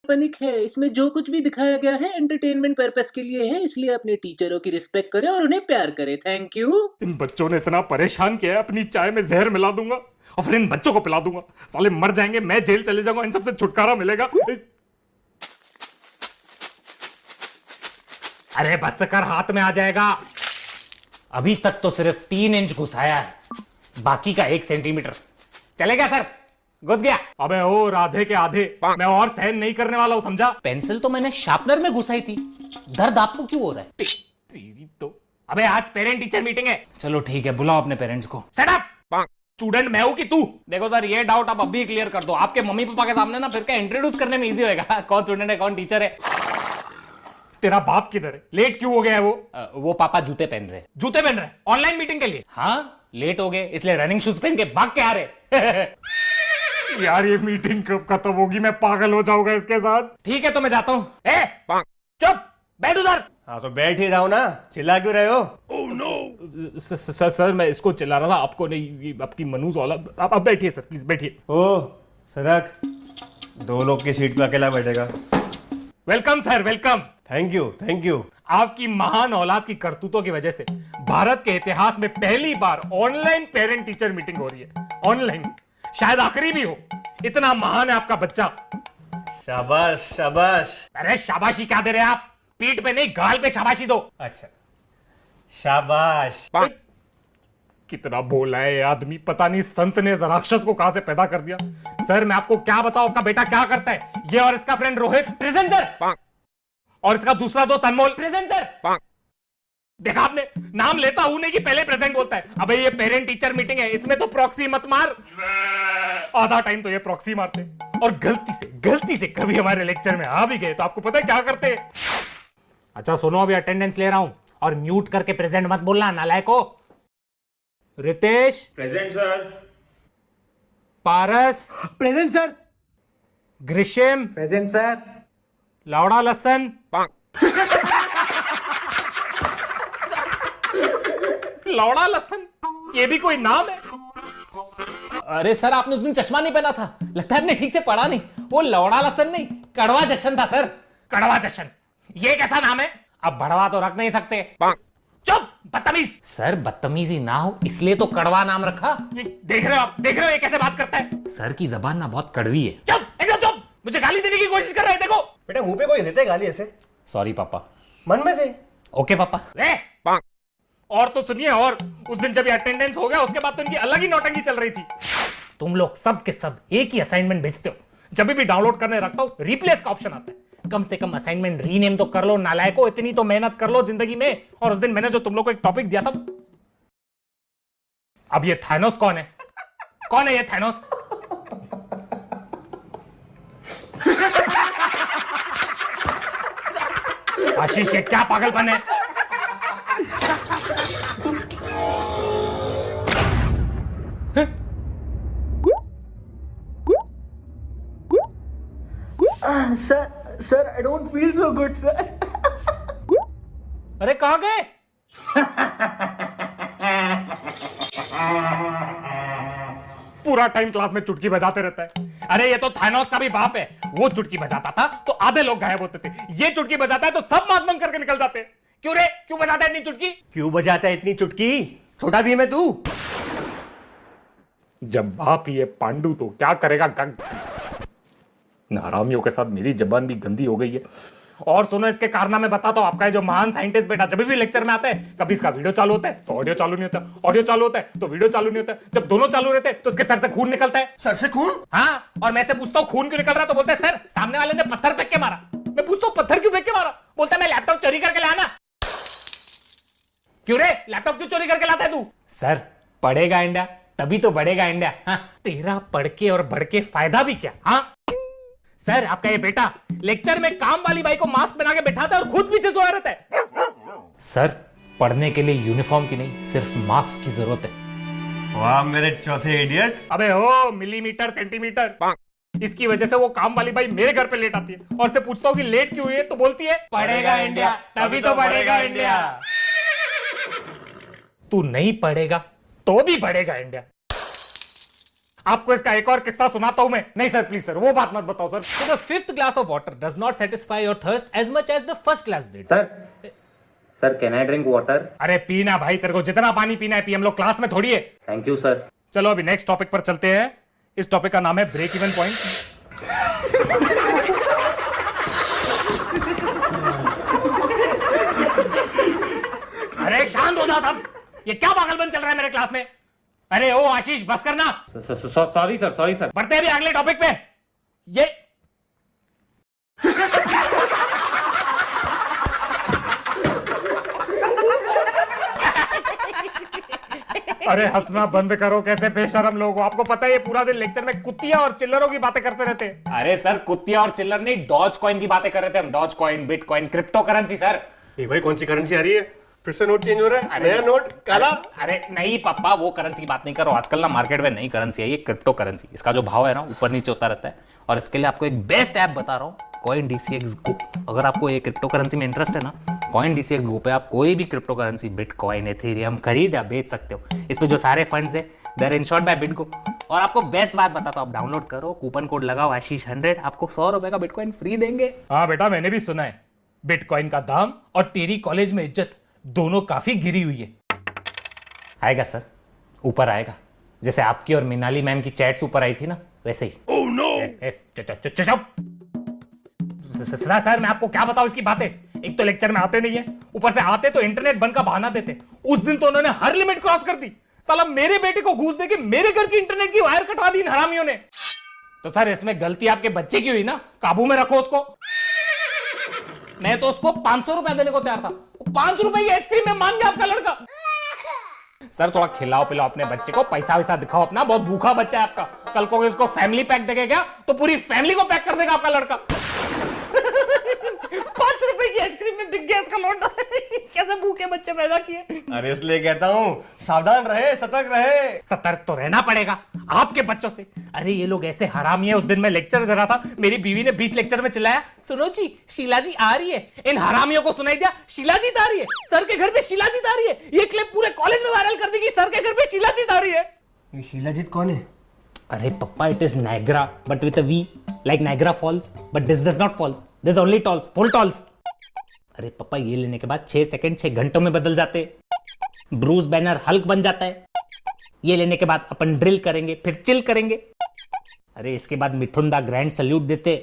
काल्पनिक है। इसमें जो कुछ भी दिखाया गया है एंटरटेनमेंट पर्पस के लिए है, इसलिए अपने टीचरों की रिस्पेक्ट करें और उन्हें प्यार करें। Thank you. इन बच्चों ने इतना परेशान किया है, अपनी चाय में जहर मिला दूंगा और फिर इन बच्चों को पिला दूंगा। साले मर जाएंगे, मैं जेल चले जाऊंगा, इन सबसे छुटकारा मिलेगा। अरे बस कर, हाथ में आ जाएगा। अभी तक तो सिर्फ 3 इंच घुसाया है, बाकी का 1 सेंटीमीटर चलेगा सर। घुस गया। अबे ओ राधे के आधे, मैं और सहन नहीं करने वाला हूं, समझा? पेंसिल तो मैंने शार्पनर में घुसाई थी, दर्द आपको क्यों हो रहा है? तेरी तो। अबे आज पेरेंट टीचर मीटिंग है। चलो ठीक है, बुलाओ अपने पेरेंट्स को। Shut up. स्टूडेंट मैं हूं कि तू? देखो सर, ये डाउट आप अभी क्लियर कर दो। आपके मम्मी पापा के सामने ना फिर क्या इंट्रोड्यूस करने में इजी होएगा कौन स्टूडेंट है कौन टीचर है। तेरा बाप किधर है? लेट क्यों हो गया है वो? वो पापा जूते पहन रहे। जूते पहन रहे ऑनलाइन मीटिंग के लिए? हाँ, लेट हो गए इसलिए रनिंग शूज पहन के भाग के आ रहे। यार ये मीटिंग कब खत्म होगी? मैं पागल हो जाऊंगा इसके साथ। ठीक है तो मैं जाता हूं। चुप, बैठ उधर। हाँ तो बैठ ही रहा हूं ना, चिल्ला क्यों रहे हो? ओह नो सर, मैं इसको चिल्ला रहा था, आपको नहीं। ये आपकी मनूस औलाद। आप बैठिए सर, प्लीज बैठिए। ओ सरक, 2 लोग की सीट पे अकेला बैठेगा। Welcome sir, welcome. Thank you thank you. आपकी महान औलाद की करतूतों की वजह से भारत के इतिहास में पहली बार ऑनलाइन पेरेंट टीचर मीटिंग हो रही है। ऑनलाइन, शायद आखिरी भी हो। इतना महान है आपका बच्चा। शाबाश शाबाश। अरे शाबाशी क्या दे रहे हैं आप? पीठ पे नहीं, गाल पे शाबाशी दो। अच्छा, शाबाश। कितना बोला है ये आदमी, पता नहीं संत ने राक्षस को कहां से पैदा कर दिया। सर मैं आपको क्या बताऊं, आपका बेटा क्या करता है? ये और इसका फ्रेंड रोहित प्रेजेंट सर, और इसका दूसरा दोस्त अनमोल प्रेजेंट सर। देखा आपने, नाम लेता हूं नहीं कि पहले प्रेजेंट बोलता है। अबे ये पेरेंट टीचर मीटिंग है, इसमें तो प्रॉक्सी मत मार। आधा टाइम तो ये प्रॉक्सी मारते, और गलती से कभी हमारे लेक्चर में आ भी गए तो आपको पता है क्या करते? अच्छा सुनो, अभी अटेंडेंस ले रहा हूं और म्यूट करके प्रेजेंट मत बोलना नालायको। Ritesh present sir. Paras present sir. Grishma present sir. लौड़ा लसन लौड़ा लसन, ये भी कोई नाम है? अरे सर, आपने उस दिन चश्मा नहीं पहना था, लगता है आपने ठीक से पढ़ा नहीं। वो लौड़ा लसन नहीं, कड़वा जश्न था सर। कड़वा जश्न, ये कैसा नाम है? अब बढ़वा तो रख नहीं सकते। चुप, बदतमीज। सर बदतमीजी ना हो इसलिए तो कड़वा नाम रखा। देख रहे हो आप, देख रहे हो ये कैसे बात करता है? सर की जबान ना बहुत कड़वी है। चुप, एकदम चुप। मुझे गाली देने की कोशिश कर रहा है, देखो। बेटा मुंह पे कोई देते गाली ऐसे? सॉरी पापा। मन में थे। ओके पापा। और तो सुनिए, और उस दिन जब अटेंडेंस हो गया उसके बाद तो इनकी अलग ही नौटंकी चल रही थी। तुम लोग सब के सब एक ही असाइनमेंट भेजते हो, जब भी डाउनलोड करने रखता हूं रिप्लेस का ऑप्शन आता है। कम से कम असाइनमेंट रीनेम तो कर लो नालायको, इतनी तो मेहनत कर लो जिंदगी में। और उस दिन मैंने जो तुम लोग को एक टॉपिक दिया था, अब ये थानोस कौन है? कौन है ये थानोस? आशीष ये क्या पागलपन है? Sir I don't feel so good sir. अरे कहां गए? पूरा टाइम क्लास में चुटकी बजाते रहता है। अरे ये तो थानोस का भी बाप है, वो चुटकी बजाता था तो आधे लोग गायब होते थे। ये चुटकी बजाता है तो सब मास बंद करके निकल जाते हैं। क्यों रे, क्यों बजाता है इतनी चुटकी? क्यों बजाता है इतनी चुटकी? छोटा भी मैं तू। जब बाप ही है पांडु तो क्या करेगा गग। हरामियों के साथ मेरी जबान भी गंदी हो गई है। और सुनो, इसके कारनामे बताता हूं। आपका जो महान साइंटिस्ट बेटा जब भी लेक्चर में आता है, कभी इसका वीडियो चालू होता है तो ऑडियो चालू नहीं होता, ऑडियो चालू होता है तो वीडियो चालू नहीं होता। जब दोनों चालू रहते हैं तो इसके सर से खून निकलता है। सर से खून? हाँ, और मैं से पूछता हूँ खून क्यों निकल रहा है तो बोलते हैं सर सामने वाले ने पत्थर फेंक के मारा। मैं पूछता हूँ पत्थर क्यों फेंक के मारा? बोलता है मैं लैपटॉप चोरी करके लाना। क्यों रे, लैपटॉप क्यों चोरी करके लाता है तू? सर पढ़ेगा इंडिया तभी तो बढ़ेगा इंडिया। हाँ? तेरा पढ़ के और बढ़ के फायदा भी क्या? हाँ सर, आपका ये बेटा लेक्चर में काम वाली बाई को मास्क बना के बैठाता है और खुद पीछे सोया रहता है। सर पढ़ने के लिए यूनिफॉर्म की नहीं, सिर्फ मार्क्स की जरूरत है। वाह मेरे चौथे इडियट। अबे ओ मिलीमीटर सेंटीमीटर, इसकी वजह से वो काम वाली बाई मेरे घर पे लेट आती है और से पूछता हूँ कि लेट क्यों हुई है तो बोलती है पढ़ेगा इंडिया तभी तो बढ़ेगा इंडिया। तू नहीं पढ़ेगा तो भी बढ़ेगा इंडिया। आपको इसका एक और किस्सा सुनाता हूं मैं। नहीं सर प्लीज सर, वो बात मत बताओ sir. So the fifth glass of water does not satisfy your thirst as much as the first glass did. Sir can I drink water? अरे पीना भाई, तेरे को जितना पानी पीना है पी, हम लोग क्लास में थोड़ी है। Thank you sir. चलो अभी नेक्स्ट टॉपिक पर चलते हैं। इस टॉपिक का नाम है ब्रेक इवन पॉइंट। अरे शांत हो जाओ सब, ये क्या पागलपन चल रहा है मेरे क्लास में? अरे ओ आशीष बस करना। Sorry sir. बढ़ते हैं अभी अगले टॉपिक पे। ये अरे हंसना बंद करो, कैसे बेशरम लोग हो। आपको पता है ये पूरा दिन लेक्चर में कुत्तियां और चिल्लरों की बातें करते रहते हैं। अरे सर कुत्तिया और चिल्लर नहीं, डॉज कॉइन की बातें कर रहे थे हम। Dogecoin, bitcoin, cryptocurrency sir. ये भाई कौन सी करेंसी आ रही है? फिर से नोट चेंज हो रहा है, नया नोट काला। अरे नहीं पापा, वो करेंसी की बात नहीं करो। आजकल ना मार्केट में नई करेंसी है, ये क्रिप्टो करेंसी। इसका जो भाव है ना ऊपर नीचे होता रहता है। और इसके लिए आपको एक बेस्ट ऐप बता रहा हूँ, कॉइन DCX Go। अगर आपको ये क्रिप्टो करेंसी में इंटरेस्ट है ना, कॉइन DCX Go पे आप कोई भी क्रिप्टो करेंसी, बिटकॉइन, एथेरियम खरीद या बेच सकते हो। इसमें जो सारे फंड्स है they are insured by BitGo. और आपको बेस्ट बात बताता हूँ, आप डाउनलोड करो, कूपन कोड लगाओ आशीष 100, आपको 100 रुपए का बिटकॉइन फ्री देंगे। हाँ बेटा, मैंने भी सुना है बिटकॉइन का दाम और तेरी कॉलेज में इज्जत दोनों काफी गिरी हुई है। आएगा सर, ऊपर आएगा। जैसे आपकी और मिनाली मैम की चैट्स ऊपर आई थी ना, वैसे ही। Oh no. सर मैं आपको क्या बताऊं इसकी बातें। एक तो लेक्चर में आते नहीं है, ऊपर से आते तो इंटरनेट बंद का बहाना देते। उस दिन तो उन्होंने हर लिमिट क्रॉस कर दी। साला मेरे बेटे को घूस दे के मेरे घर की इंटरनेट की वायर कटवा दी इन हरामियों ने। तो सर इसमें गलती आपके बच्चे की हुई ना, काबू में रखो उसको। मैं तो उसको 500 रुपए देने को तैयार था, 5 रुपए की आइसक्रीम में मान गया आपका लड़का। सर थोड़ा खिलाओ पिलाओ अपने बच्चे को, पैसा वैसा दिखाओ अपना, बहुत भूखा बच्चा है आपका। कल को इसको फैमिली पैक देगा क्या तो पूरी फैमिली को पैक कर देगा आपका लड़का। 5 रुपए की आइसक्रीम में दिख गया इसका लौंडा। कैसे भूखे बच्चे पैदा किए। अरे इसलिए कहता हूँ सावधान रहे, सतर्क रहे। सतर्क तो रहना पड़ेगा आपके बच्चों से। अरे ये लोग ऐसे हरामी है। उस दिन मैं लेक्चर दे रहा था, मेरी बीवी ने 20 लेक्चर में चिल्लाया, सुनो जी शीला जी आ रही है। इन हरामियों को सुनाई दिया शीला जी आ रही है, सर के घर पे शीला जी आ रही है। ये क्लिप पूरे कॉलेज में वायरल कर देगी, सर के घर पे शीला जी आ रही है। ये शीलाजीत कौन है? अरे पप्पा, it is Niagara but with a V, like Niagara falls, but this does not falls, this only tolls, full tolls. अरे पप्पा, ये लेने के बाद 6 सेकंड 6 घंटों में बदल जाते। ब्रूस बैनर हल्क बन जाता है। ये लेने के बाद अपन ड्रिल करेंगे, फिर चिल करेंगे। अरे इसके बाद मिथुन दा ग्रैंड सल्यूट देते।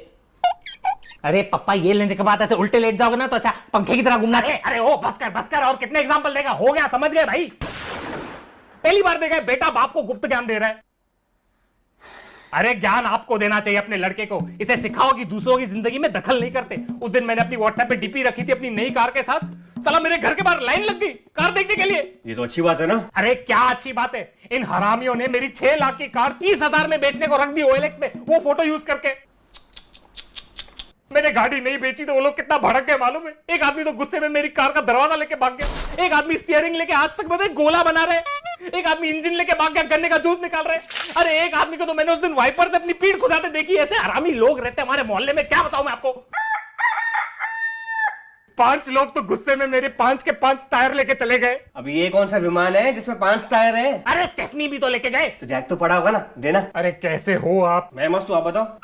अरे पप्पा, ये लेने के बाद ऐसे उल्टे लेट जाओगे ना तो ऐसा पंखे की तरह घूमना है। अरे ओ बस कर, और कितने एग्जाम्पल देगा? हो गया, समझ गए भाई। पहली बार देखा है बेटा बाप को गुप्त ज्ञान दे रहा है। अरे ज्ञान आपको देना चाहिए अपने लड़के को। इसे सिखाओ कि दूसरों की जिंदगी में दखल नहीं करते। उस दिन मैंने अपनी व्हाट्सएप पे डीपी रखी थी अपनी नई कार के साथ, साला मेरे घर के बाहर लाइन लग गई कार देखने के लिए। ये तो अच्छी बात है ना। अरे क्या अच्छी बात है, इन हरामियों ने मेरी 6 लाख की कार 30,000 में बेचने को रख दी OLX में, वो फोटो यूज करके। मैंने गाड़ी नहीं बेची तो वो लोग कितना भड़क गए मालूम है। एक आदमी तो गुस्से में मेरी कार का दरवाजा लेके भाग गया। एक आदमी स्टीयरिंग लेके आज तक बताए गोला बना रहे। एक आदमी इंजन लेके भाग गया, गन्ने का जूस निकाल रहे। अरे एक आदमी को तो मैंने उस दिन वाइपर से अपनी पीठ खुजाते देखी। ऐसे हरामी लोग रहते हैं हमारे मोहल्ले में, क्या बताऊं मैं आपको। 5 लोग तो गुस्से में मेरे 5 के 5 टायर लेके चले गए। अभी ये कौन सा विमान है जिसमें 5 टायर हैं? अरे स्टेफनी भी तो लेके गए। तो जैक तो पड़ा होगा ना, देना। अरे कैसे हो आप? मैं मस्त हूँ, आप बताओ।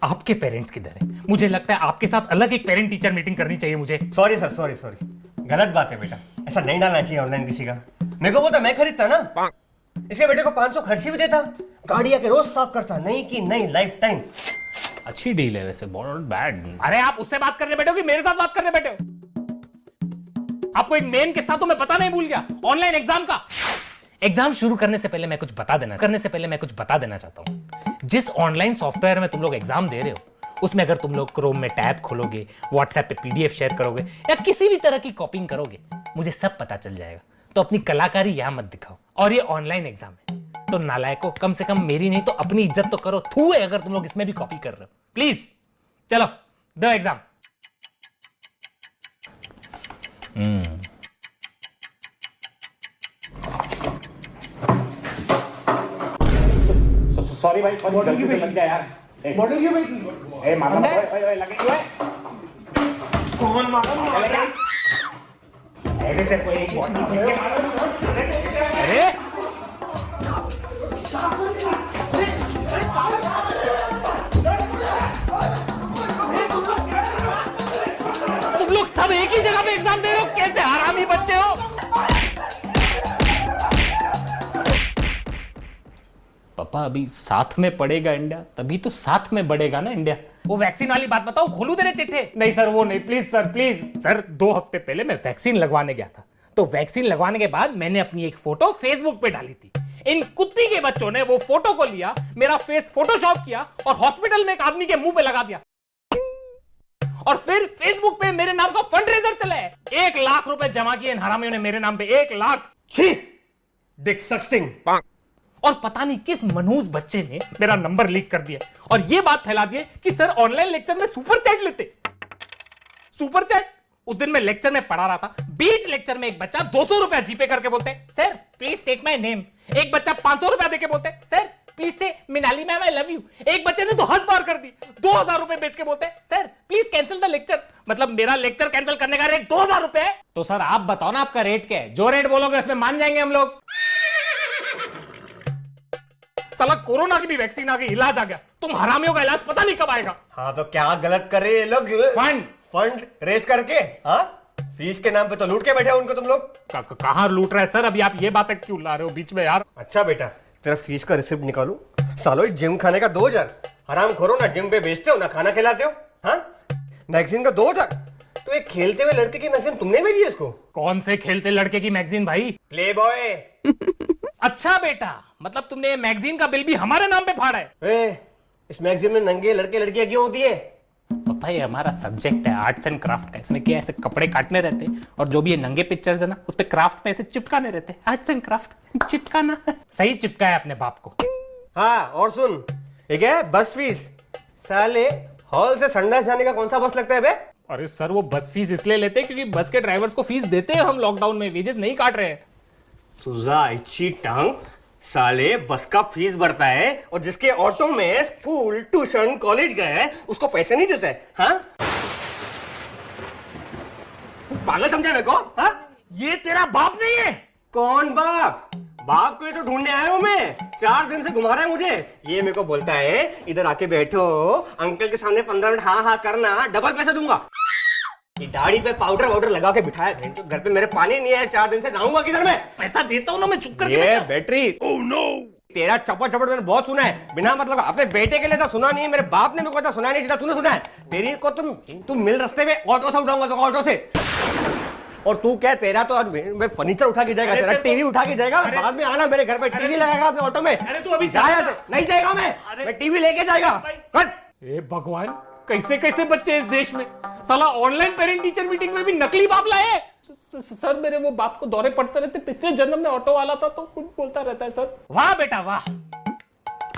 आपके पेरेंट्स किधर है? मुझे लगता है आपके साथ अलग एक पेरेंट टीचर मीटिंग करनी चाहिए मुझे। Sorry sir, sorry. गलत बात है बेटा, ऐसा नहीं डालना चाहिए ऑनलाइन किसी का। मेरे को बोलता मैं खरीदता ना, इसके बेटे को 500 खर्ची भी देता, गाड़ी आके रोज साफ करता, नहीं की नहीं, लाइफ टाइम। अच्छी डील है वैसे, नॉट बैड। अरे आप उससे बात करने बैठे हो कि मेरे साथ बात करने बैठे हो? आपको एक मेन किस्सा तो मैं पता नहीं भूल गया, ऑनलाइन एग्जाम का। एग्जाम शुरू करने से पहले मैं कुछ बता देना चाहता हूं। जिस ऑनलाइन सॉफ्टवेयर में तुम लोग एग्जाम दे रहे हो, उसमें अगर तुम लोग क्रोम में टैब खोलोगे, व्हाट्सएप पे PDF शेयर करोगे या किसी भी तरह की कॉपिंग करोगे, मुझे सब पता चल जाएगा। तो अपनी कलाकारी यहां मत दिखाओ। और ये ऑनलाइन एग्जाम है, तो नालायकों, कम से कम मेरी नहीं तो अपनी इज्जत तो करो। थू है अगर तुम लोग इसमें भी कॉपी कर रहे हो। प्लीज चलो दो एग्जाम। सॉरी भाई, गलती से लग गया यार। बॉटल क्यों भाई? ए मारो, ओए लगे हुए। कौन मारा? अरे तेरे को एक बॉटल फेंक के मारो। अरे एक ही जगह पे एग्जाम दे रहे हो, कैसे हरामी बच्चे हो। पापा अभी साथ में पढ़ेगा इंडिया, तभी तो साथ में बढ़ेगा ना इंडिया। वो वैक्सीन वाली बात बताओ, खोलू तेरे चिट्ठे। नहीं सर वो नहीं, प्लीज सर प्लीज। सर 2 हफ्ते पहले मैं वैक्सीन लगवाने गया था, तो वैक्सीन लगवाने के बाद मैंने अपनी एक फोटो फेसबुक पे डाली थी। इन कुत्ती के बच्चों ने वो फोटो को लिया, मेरा फेस फोटोशॉप किया और हॉस्पिटल में एक आदमी के मुंह पे लगा दिया। और फिर फेसबुक पे मेरे नाम का फंड रेजर चला है। 1 लाख रुपए जमा किए इन हरामियों ने मेरे नाम पे, 1 लाख। छी डिसगस्टिंग। और पता नहीं किस मनहूस बच्चे ने मेरा नंबर लीक कर दिया और ये बात फैला दी कि सर ऑनलाइन लेक्चर में सुपर चैट लेते। सुपर चैट उस दिन मैं लेक्चर में पढ़ा रहा था, बीच लेक्चर में एक बच्चा 200 रुपया जीपे करके बोलते हैं sir please take my name. एक बच्चा 500 रुपया देके बोलते हैं सर प्लीज से मिनाली मैम आई लव यू। एक बच्चे ने तो हद पार कर दी, 2000 रुपए बेच के बोलते हैं sir please cancel the lecture. मतलब मेरा लेक्चर कैंसिल करने का रेट 2000 रुपए है। तो सर आप बताओ ना आपका रेट क्या है, जो रेट बोलोगे उसमें मान जाएंगे हम लोग। साला कोरोना की भी वैक्सीन आ गई, इलाज आ गया, तुम हरामियों का इलाज पता नहीं कब आएगा। हाँ तो क्या गलत कर रहे हैं ये लोग? फंड रेस करके, हाँ फीस के नाम पे तो लूट के बैठे हो उनको तुम लोग। कहां लूट रहा है सर, अभी आप ये बातें क्यों ला रहे हो बीच में यार। अच्छा बेटा तेरा फीस का रिसिप्ट निकालू। सालो जिम खाने का 2000, हराम खोरो ना जिम पे बेचते हो ना खाना खिलाते हो। हाँ मैगजीन का 2000, तो एक खेलते हुए लड़के की मैगजीन तुमने भेजी है इसको? कौन से खेलते लड़के की मैगजीन भाई? Play boy. अच्छा बेटा, मतलब तुमने मैगजीन का बिल भी हमारे नाम पे फाड़ा है। इस मैगजीन में नंगे लड़के लड़कियां क्यों होती है? पापा ये हमारा सब्जेक्ट है आर्ट्स एंड क्राफ्ट का, इसमें क्या ऐसे कपड़े काटने रहते हैं और जो भी ये नंगे पिक्चर्स है ना उस पे क्राफ्ट पे ऐसे चिपकाने रहते हैं। आर्ट्स एंड क्राफ्ट चिपकाना। सही चिपका है अपने बाप को। हाँ और सुन, एक है बस फीस। साले हॉल से संडास जाने का कौन सा बस लगता है बे? अरे सर वो बस फीस इसलिए लेते हैं क्योंकि बस के ड्राइवर्स को फीस देते हैं हम लॉकडाउन में, वेजेस नहीं काट रहे हैं। तुझा इच्छी टांग, साले बस का फीस भरता है और जिसके ऑटो में स्कूल ट्यूशन कॉलेज गए हैं उसको पैसे नहीं देते। हाँ पागल समझा मेरे को? हाँ ये तेरा बाप नहीं है? कौन बाप? बाप को ही तो ढूंढने आया हूं मैं, 4 दिन से घुमा रहा है मुझे। ये मेरे को बोलता है इधर आके बैठो, अंकल के सामने 15 मिनट हाँ हाँ करना, डबल पैसे दूंगा। ये दाढ़ी पे पाउडर वाउडर लगा के बिठाया है, तो घर पे मेरे पानी नहीं है, 4 दिन से नहाऊंगा किधर मैं? पैसा देता हूं ना मैं, चुप करके ये बैठा। बैटरी, ओह नो, तेरा चपड़ चपड़ मैंने बहुत सुना है, बिना मतलब अपने बेटे के लिए तो सुना नहीं है, मेरे बाप ने मेरे को तो सुना नहीं, जितना तूने सुना है। तेरी को तुम मिल रास्ते में ऑटो से उठाऊंगा, तो ऑटो से। और तू क्या, तेरा तो मैं फर्नीचर उठा के जाएगा, तेरा टीवी उठा के जाएगा, बाद में आना मेरे घर पे टीवी लगाएगा अपने ऑटो में। अरे तू अभी जाया नहीं जाएगा, मैं टीवी लेके जाएगा। ए भगवान, कैसे कैसे बच्चे इस देश में। साला ऑनलाइन पेरेंट टीचर मीटिंग में भी नकली बाप लाए। सर मेरे वो बाप को दौरे पड़ते रहते, पिछले जन्म में ऑटो वाला था तो कुछ बोलता रहता है सर। वाह बेटा वाह,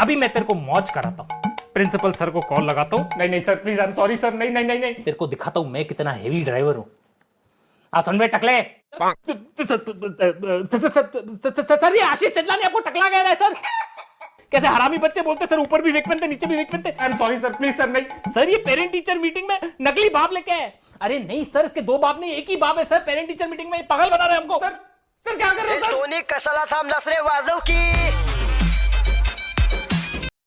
अभी मैं तेरे को मौज कराता हूँ, प्रिंसिपल सर को कॉल लगाता हूँ। नहीं नहीं sir please, I am sorry sir, नहीं नहीं नहीं नहीं, तेरे को दिखाता हूँ मैं कितना हेवी ड्राइवर हूँ। सुन बे टकले, सर ये आशीष चंचलानी आपको टकला कह रहा है सर। कैसे हरामी बच्चे बोलते सर, ऊपर भी विक पहनते नीचे भी विक पहनते। I am sorry sir, please sir. नहीं सर, ये पेरेंट टीचर मीटिंग में नकली बाप लेके आए। अरे नहीं सर, इसके 2 बाप नहीं, एक ही बाप है सर। पेरेंट टीचर मीटिंग में पागल बना रहे हैं हमको। सर क्या कर रहे हो सर? टोनी कशाला थांबलास रे वाजव की